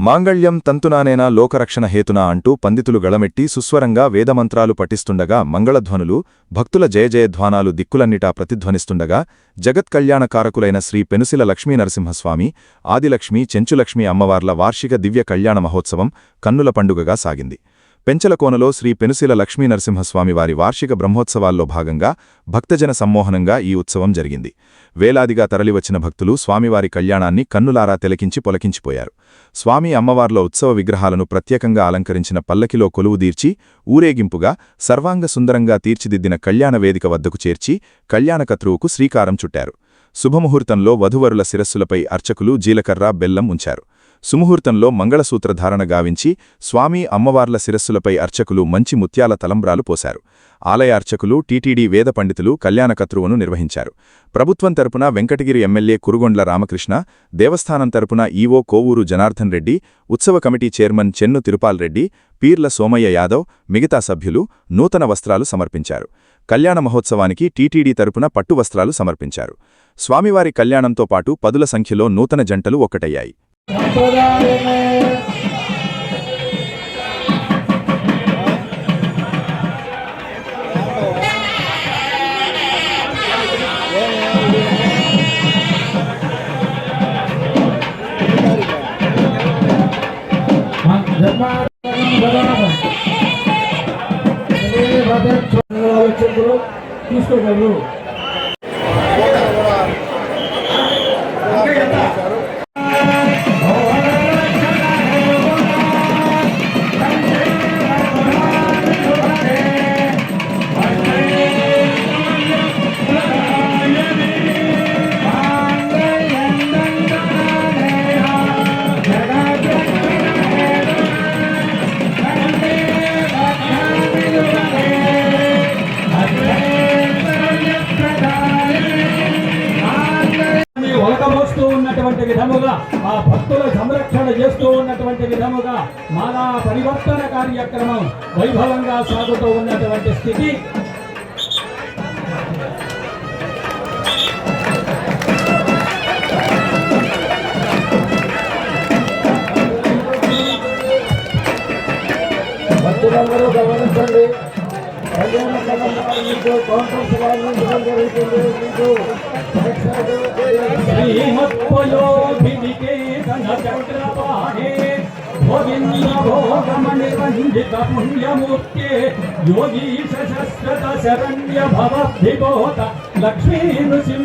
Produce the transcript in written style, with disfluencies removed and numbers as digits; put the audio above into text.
మాంగళ్యం తంతునానేనా లోకరక్షణ హేతునా అంటూ పండితులు గళమెట్టి సుస్వరంగా వేదమంత్రాలు పఠిస్తుండగా మంగళధ్వనులు భక్తుల జయజయధ్వానాలు దిక్కులన్నిటా ప్రతిధ్వనిస్తుండగా జగత్కళ్యాణకారకులైన శ్రీ పెనుసిల లక్ష్మీనరసింహస్వామి ఆదిలక్ష్మి చెంచులక్ష్మి అమ్మవార్ల వార్షిక దివ్య కళ్యాణ మహోత్సవం కన్నుల పండుగగా సాగింది. పెంచలకోనలో శ్రీ పెనుసిల లక్ష్మీనరసింహస్వామి వారి వార్షిక బ్రహ్మోత్సవాల్లో భాగంగా భక్తజన సమ్మోహనంగా ఈ ఉత్సవం జరిగింది. వేలాదిగా తరలివచ్చిన భక్తులు స్వామివారి కళ్యాణాన్ని కన్నులారా తిలకించి పొలకించిపోయారు. స్వామి అమ్మవార్ల ఉత్సవ విగ్రహాలను ప్రత్యేకంగా అలంకరించిన పల్లకిలో కొలువుదీర్చి ఊరేగింపుగా సర్వాంగ సుందరంగా తీర్చిదిద్దిన కళ్యాణ వేదిక వద్దకు చేర్చి కళ్యాణకత్రువుకు శ్రీకారం చుట్టారు. శుభముహూర్తంలో వధువరుల శిరస్సులపై అర్చకులు జీలకర్ర బెల్లం ఉంచారు. సుముహూర్తంలో మంగళసూత్రధారణ గావించి స్వామి అమ్మవార్ల శిరస్సులపై అర్చకులు మంచి ముత్యాల తలంబ్రాలు పోశారు. ఆలయ అర్చకులు టీటీడీ వేద పండితులు కళ్యాణకత్రువును నిర్వహించారు. ప్రభుత్వం తరపున వెంకటగిరి ఎమ్మెల్యే కురుగొండ్ల రామకృష్ణ, దేవస్థానం తరపున ఈవో కోవూరు జనార్దన్ రెడ్డి, ఉత్సవ కమిటీ చైర్మన్ చెన్ను తిరుపాల్ రెడ్డి, పీర్ల సోమయ్య యాదవ్, మిగతా సభ్యులు నూతన వస్త్రాలు సమర్పించారు. కళ్యాణ మహోత్సవానికి టీటీడీ తరపున పట్టు వస్త్రాలు సమర్పించారు. స్వామివారి కళ్యాణంతో పాటు పదుల సంఖ్యలో నూతన జంటలు ఒక్కటయ్యాయి. తీసుకోగలరు. ఒలకబోస్తూ ఉన్నటువంటి విధముగా ఆ భక్తుల సంరక్షణ చేస్తూ ఉన్నటువంటి విధముగా మాలా పరివర్తన కార్యక్రమం వైభవంగా సాగుతూ ఉన్నటువంటి స్థితి. భక్తులందరూ గమనించండి. కళ్యాణ మీకు కౌంటర్స్ జరుగుతుంది. మీకు భోగమనిరంజిత పుణ్యమూర్తే యోగీశ శస్త్రత శరణ్య భవ విభోత లక్ష్మీ నృసింహ